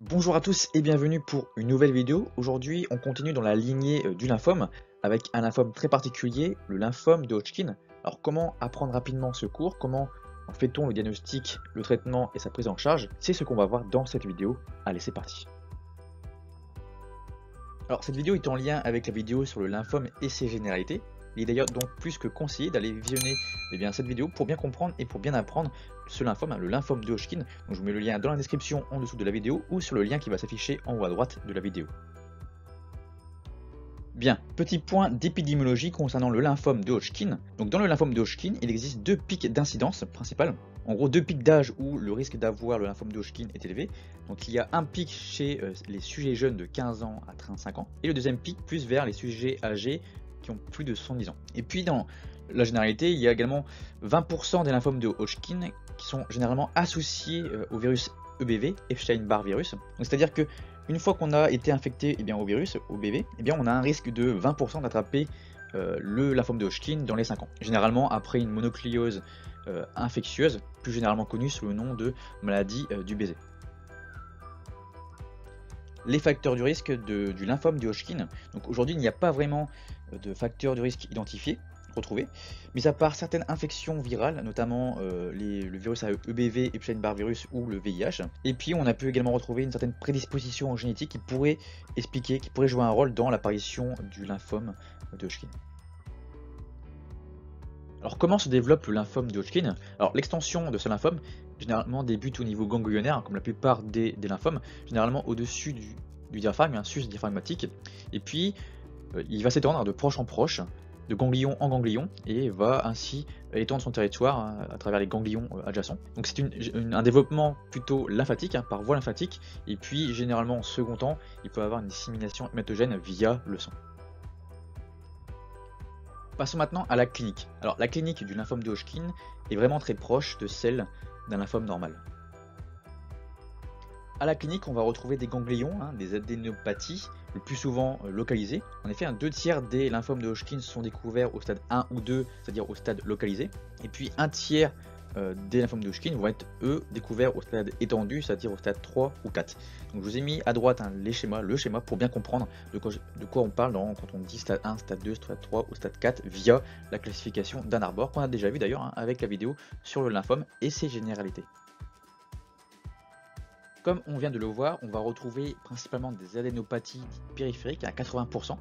Bonjour à tous et bienvenue pour une nouvelle vidéo. Aujourd'hui, on continue dans la lignée du lymphome avec un lymphome très particulier, le lymphome de Hodgkin. Alors, comment apprendre rapidement ce cours? Comment fait-on le diagnostic, le traitement et sa prise en charge? C'est ce qu'on va voir dans cette vidéo. Allez, c'est parti. Alors, cette vidéo est en lien avec la vidéo sur le lymphome et ses généralités. Il est d'ailleurs donc plus que conseillé d'aller visionner cette vidéo pour bien comprendre et pour bien apprendre ce lymphome, le lymphome de Hodgkin. Donc, je vous mets le lien dans la description en dessous de la vidéo ou sur le lien qui va s'afficher en haut à droite de la vidéo. Bien, petit point d'épidémiologie concernant le lymphome de Hodgkin. Donc dans le lymphome de Hodgkin, il existe deux pics d'incidence principales. En gros, deux pics d'âge où le risque d'avoir le lymphome de Hodgkin est élevé. Donc il y a un pic chez les sujets jeunes de 15 ans à 35 ans et le deuxième pic plus vers les sujets âgés qui ont plus de 70 ans. Et puis dans la généralité, il y a également 20% des lymphomes de Hodgkin qui sont généralement associés au virus EBV, Epstein-Barr virus. C'est-à-dire que une fois qu'on a été infecté au virus, au BV, on a un risque de 20% d'attraper le lymphome de Hodgkin dans les 5 ans. Généralement après une mononucléose infectieuse, plus généralement connue sous le nom de maladie du baiser. Les facteurs du risque du lymphome de Hodgkin. Donc aujourd'hui, il n'y a pas vraiment de facteurs de risque identifiés, retrouvés, mis à part certaines infections virales, notamment le virus à EBV, Epstein-Barr virus ou le VIH. Et puis on a pu également retrouver une certaine prédisposition génétique qui pourrait expliquer, qui pourrait jouer un rôle dans l'apparition du lymphome de Hodgkin. Alors comment se développe le lymphome de Hodgkin? Alors l'extension de ce lymphome généralement débute au niveau ganglionnaire, comme la plupart des lymphomes, généralement au-dessus du diaphragme, un sus diaphragmatique, et puis il va s'étendre de proche en proche, de ganglion en ganglion, et va ainsi étendre son territoire à travers les ganglions adjacents. Donc c'est un développement plutôt lymphatique, par voie lymphatique, et puis généralement en second temps, il peut avoir une dissémination hématogène via le sang. Passons maintenant à la clinique. Alors la clinique du lymphome de Hodgkin est vraiment très proche de celle d'un lymphome normal. À la clinique, on va retrouver des ganglions, des adénopathies, le plus souvent localisées. En effet, 2/3 des lymphomes de Hodgkin sont découverts au stade 1 ou 2, c'est-à-dire au stade localisé. Et puis 1/3 des lymphomes de Hodgkin vont être, eux, découverts au stade étendu, c'est-à-dire au stade 3 ou 4. Donc je vous ai mis à droite le schéma pour bien comprendre de quoi on parle quand on dit stade 1, stade 2, stade 3 ou stade 4 via la classification d'Ann-Arbor, qu'on a déjà vu d'ailleurs avec la vidéo sur le lymphome et ses généralités. Comme on vient de le voir, on va retrouver principalement des adénopathies périphériques à 80%,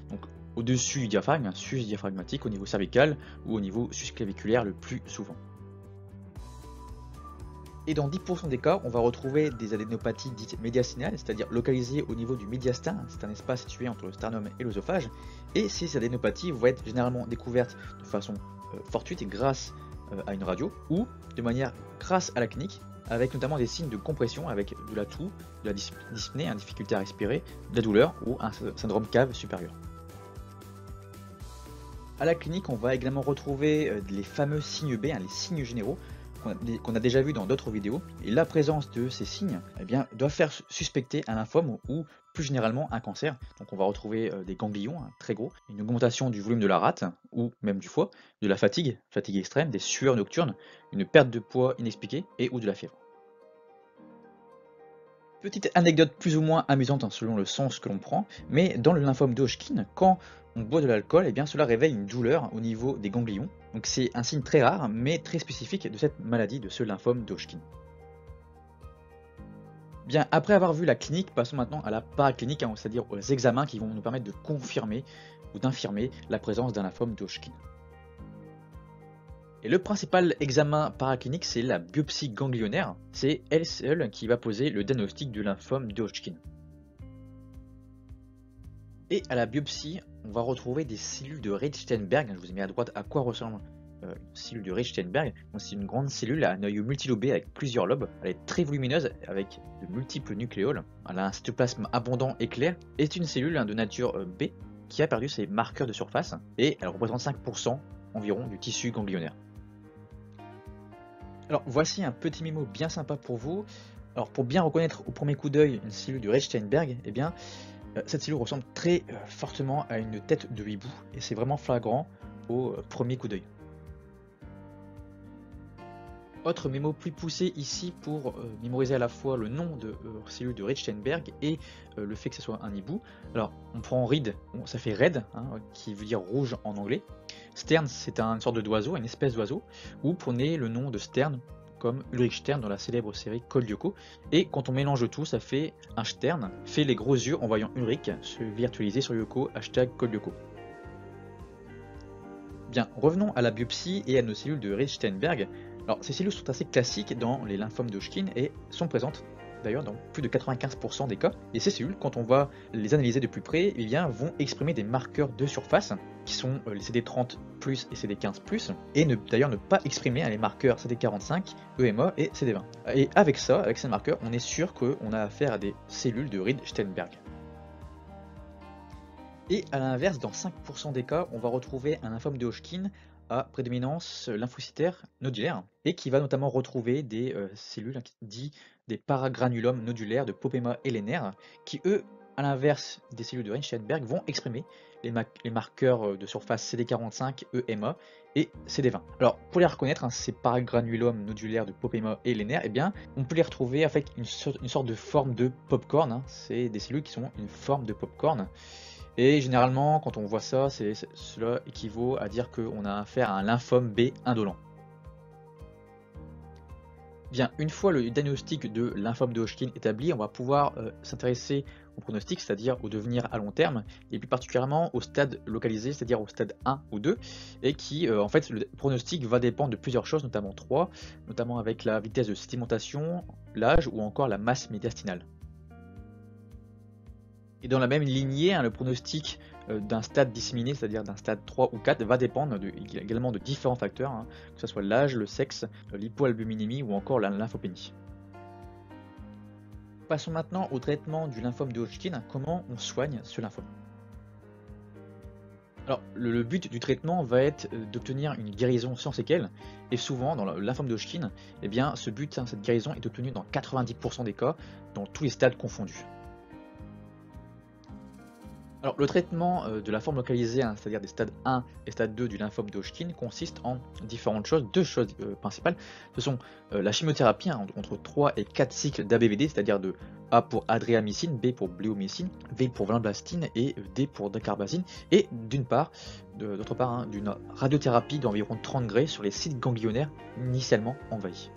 donc au-dessus du diaphragme, un sus diaphragmatique au niveau cervical ou au niveau susclaviculaire le plus souvent. Et dans 10% des cas, on va retrouver des adénopathies dites médiastinales, c'est-à-dire localisées au niveau du médiastin, c'est un espace situé entre le sternum et l'œsophage, et ces adénopathies vont être généralement découvertes de façon fortuite et grâce à une radio, ou de manière grâce à la clinique, avec notamment des signes de compression, avec de la toux, de la dyspnée, une difficulté à respirer, de la douleur ou un syndrome cave supérieur. À la clinique, on va également retrouver les fameux signes B, les signes généraux, qu'on a déjà vu dans d'autres vidéos, et la présence de ces signes doit faire suspecter un lymphome ou plus généralement un cancer. Donc on va retrouver des ganglions très gros, une augmentation du volume de la rate ou même du foie, de la fatigue extrême, des sueurs nocturnes, une perte de poids inexpliquée et ou de la fièvre. Petite anecdote plus ou moins amusante selon le sens que l'on prend, mais dans le lymphome de Hodgkin, quand on boit de l'alcool, cela réveille une douleur au niveau des ganglions. Donc c'est un signe très rare, mais très spécifique de cette maladie, de ce lymphome de Hodgkin. Bien, après avoir vu la clinique, passons maintenant à la paraclinique, c'est-à-dire aux examens qui vont nous permettre de confirmer ou d'infirmer la présence d'un lymphome de Hodgkin. Et le principal examen paraclinique, c'est la biopsie ganglionnaire. C'est elle seule qui va poser le diagnostic du lymphome de Hodgkin. Et à la biopsie, on va retrouver des cellules de Rechtsteinberg. Je vous ai mis à droite à quoi ressemble une cellule de Rechtsteinberg. C'est une grande cellule à un noyau multilobé avec plusieurs lobes. Elle est très volumineuse avec de multiples nucléoles. Elle a un cytoplasme abondant et clair. Et c'est une cellule de nature B qui a perdu ses marqueurs de surface. Et elle représente 5% environ du tissu ganglionnaire. Alors voici un petit mémo bien sympa pour vous. Alors pour bien reconnaître au premier coup d'œil une cellule de Rechtsteinberg, cette cellule ressemble très fortement à une tête de hibou et c'est vraiment flagrant au premier coup d'œil. Autre mémo plus poussé ici pour mémoriser à la fois le nom de cellule de Reed-Steinberg et le fait que ce soit un hibou. Alors on prend Reed, bon, ça fait red, hein, qui veut dire rouge en anglais. Stern, c'est une sorte d'oiseau, une espèce d'oiseau. Ou prenez le nom de Stern comme Ulrich Stern dans la célèbre série Code Lyoko. Et quand on mélange tout, ça fait un Stern, fait les gros yeux en voyant Ulrich se virtualiser sur Lyoko, hashtag Code Lyoko. Bien, revenons à la biopsie et à nos cellules de Reed-Steinberg. Alors, ces cellules sont assez classiques dans les lymphomes de Hodgkin et sont présentes d'ailleurs dans plus de 95% des cas. Et ces cellules, quand on va les analyser de plus près, eh bien, vont exprimer des marqueurs de surface qui sont les CD30+ et CD15+, et d'ailleurs ne pas exprimer les marqueurs CD45, EMA et CD20. Et avec ça, avec ces marqueurs, on est sûr qu'on a affaire à des cellules de Reed-Steinberg. Et à l'inverse, dans 5% des cas, on va retrouver un lymphome de Hodgkin à prédominance lymphocytaire nodulaire et qui va notamment retrouver des cellules dites des paragranulomes nodulaires de Popema hellenaire qui, eux, à l'inverse des cellules de Reed-Steinberg, vont exprimer les marqueurs de surface CD45, EMA et CD20. Alors, pour les reconnaître, ces paragranulomes nodulaires de Popema hellenaire, eh bien, on peut les retrouver avec une sorte de forme de popcorn. C'est des cellules qui sont une forme de popcorn. Et généralement, quand on voit ça, cela équivaut à dire qu'on a affaire à un lymphome B indolent. Bien, une fois le diagnostic de lymphome de Hodgkin établi, on va pouvoir s'intéresser au pronostic, c'est-à-dire au devenir à long terme, et plus particulièrement au stade localisé, c'est-à-dire au stade 1 ou 2, et qui, en fait, le pronostic va dépendre de plusieurs choses, notamment 3, notamment avec la vitesse de sédimentation, l'âge ou encore la masse médiastinale. Et dans la même lignée, le pronostic d'un stade disséminé, c'est-à-dire d'un stade 3 ou 4, va dépendre également de différents facteurs, que ce soit l'âge, le sexe, l'hypoalbuminémie ou encore la lymphopénie. Passons maintenant au traitement du lymphome de Hodgkin. Comment on soigne ce lymphome? Alors, le but du traitement va être d'obtenir une guérison sans séquelles, et souvent dans le lymphome de Hodgkin, eh bien, cette guérison est obtenue dans 90% des cas, dans tous les stades confondus. Alors, le traitement de la forme localisée, c'est-à-dire des stades 1 et stade 2 du lymphome de Hodgkin, consiste en différentes choses, deux choses principales. Ce sont la chimiothérapie entre 3 et 4 cycles d'ABVD, c'est-à-dire de A pour adriamycine, B pour bléomycine, V pour vinblastine et D pour dacarbazine, et d'autre part, d'une radiothérapie d'environ 30 degrés sur les sites ganglionnaires initialement envahis.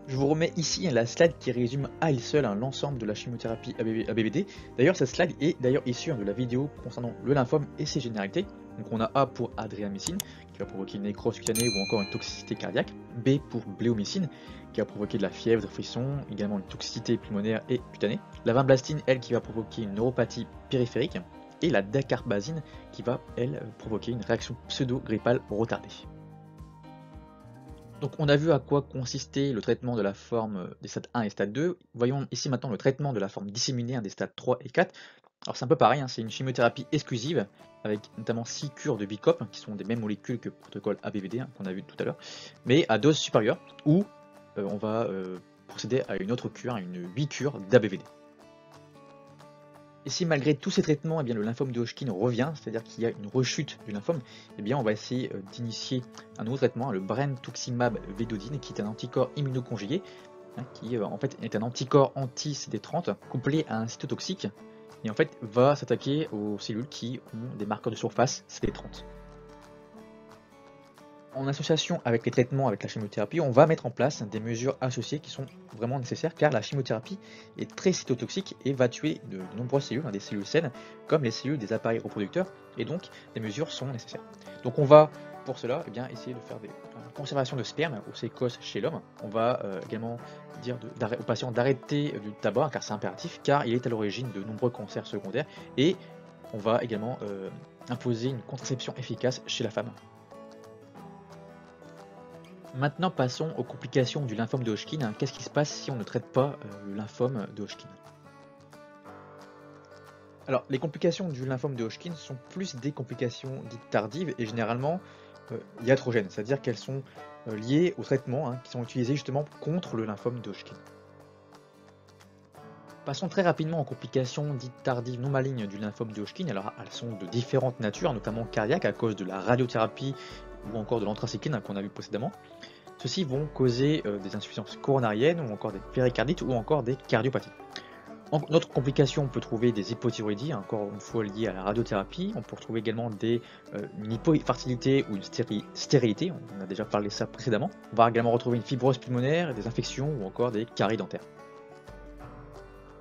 Je vous remets ici la slide qui résume à elle seule l'ensemble de la chimiothérapie ABVD. D'ailleurs, cette slide est issue de la vidéo concernant le lymphome et ses généralités. Donc on a A pour adriamycine, qui va provoquer une nécrose cutanée ou encore une toxicité cardiaque. B pour bléomycine, qui va provoquer de la fièvre, des frissons, également une toxicité pulmonaire et cutanée. La vinblastine, elle, qui va provoquer une neuropathie périphérique. Et la dacarbazine, qui va, elle, provoquer une réaction pseudo-grippale retardée. Donc on a vu à quoi consistait le traitement de la forme des stades 1 et stade 2. Voyons ici maintenant le traitement de la forme disséminée des stades 3 et 4. Alors c'est un peu pareil, c'est une chimiothérapie exclusive avec notamment 6 cures de BICOP qui sont des mêmes molécules que le protocole ABVD qu'on a vu tout à l'heure, mais à dose supérieure où on va procéder à une autre cure, une 8 cures d'ABVD. Et si malgré tous ces traitements, le lymphome de Hodgkin revient, c'est-à-dire qu'il y a une rechute du lymphome, on va essayer d'initier un nouveau traitement, le brentuximab vedotin, qui est un anticorps immunoconjugué, qui en fait est un anticorps anti-CD30 couplé à un cytotoxique, et en fait va s'attaquer aux cellules qui ont des marqueurs de surface CD30. En association avec les traitements avec la chimiothérapie, on va mettre en place des mesures associées qui sont vraiment nécessaires car la chimiothérapie est très cytotoxique et va tuer de nombreuses cellules, des cellules saines comme les cellules des appareils reproducteurs, et donc des mesures sont nécessaires. Donc on va pour cela essayer de faire des conservations de sperme ou sécos chez l'homme. On va également dire aux patients d'arrêter du tabac car c'est impératif car il est à l'origine de nombreux cancers secondaires, et on va également imposer une contraception efficace chez la femme. Maintenant passons aux complications du lymphome de Hodgkin. Qu'est-ce qui se passe si on ne traite pas le lymphome de Hodgkin? Alors les complications du lymphome de Hodgkin sont plus des complications dites tardives et généralement iatrogènes, c'est-à-dire qu'elles sont liées aux traitements qui sont utilisés justement contre le lymphome de Hodgkin. Passons très rapidement aux complications dites tardives non malignes du lymphome de Hodgkin. Alors elles sont de différentes natures, notamment cardiaques à cause de la radiothérapie ou encore de l'anthracycline qu'on a vu précédemment. Ceux-ci vont causer des insuffisances coronariennes ou encore des péricardites ou encore des cardiopathies. En autre complication, on peut trouver des hypothyroïdies, encore une fois liées à la radiothérapie. On peut retrouver également une hypofertilité ou une stérilité, on a déjà parlé de ça précédemment. On va également retrouver une fibrose pulmonaire, des infections ou encore des caries dentaires.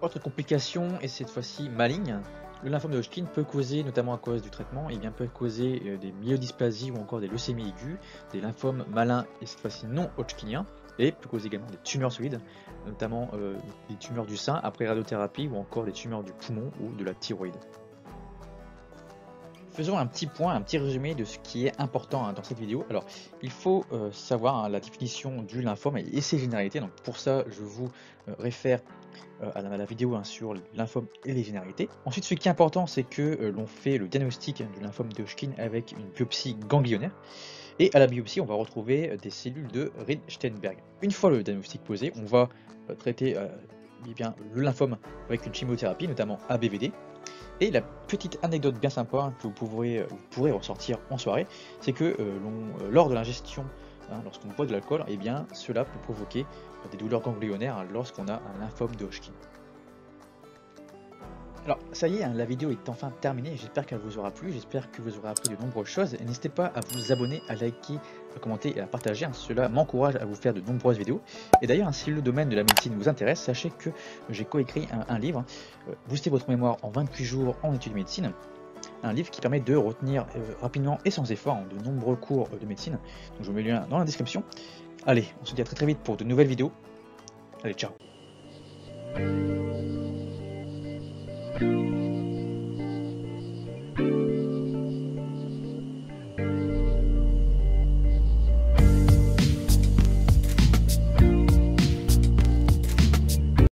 Autre complication, et cette fois-ci maligne, le lymphome de Hodgkin peut causer, notamment à cause du traitement, peut causer des myélodysplasies ou encore des leucémies aiguës, des lymphomes malins et cette fois-ci non hodgkiniens, et peut causer également des tumeurs solides, notamment des tumeurs du sein après radiothérapie ou encore des tumeurs du poumon ou de la thyroïde. Faisons un petit point, un petit résumé de ce qui est important dans cette vidéo. Alors, il faut savoir la définition du lymphome et ses généralités. Donc pour ça, je vous réfère à la vidéo sur le lymphome et les généralités. Ensuite, ce qui est important, c'est que l'on fait le diagnostic du lymphome de Hodgkin avec une biopsie ganglionnaire. Et à la biopsie, on va retrouver des cellules de Reed-Steinberg. Une fois le diagnostic posé, on va traiter le lymphome avec une chimiothérapie, notamment ABVD. Et la petite anecdote bien sympa que vous pourrez ressortir en soirée, c'est que lors de l'ingestion, lorsqu'on boit de l'alcool, cela peut provoquer des douleurs ganglionnaires lorsqu'on a un lymphome de Hodgkin. Alors ça y est, la vidéo est enfin terminée, j'espère qu'elle vous aura plu, j'espère que vous aurez appris de nombreuses choses. N'hésitez pas à vous abonner, à liker, à commenter et à partager, cela m'encourage à vous faire de nombreuses vidéos. Et d'ailleurs, si le domaine de la médecine vous intéresse, sachez que j'ai coécrit un livre, Booster votre mémoire en 28 jours en études de médecine. Un livre qui permet de retenir rapidement et sans effort de nombreux cours de médecine. Donc je vous mets le lien dans la description. Allez, on se dit à très vite pour de nouvelles vidéos. Allez, ciao.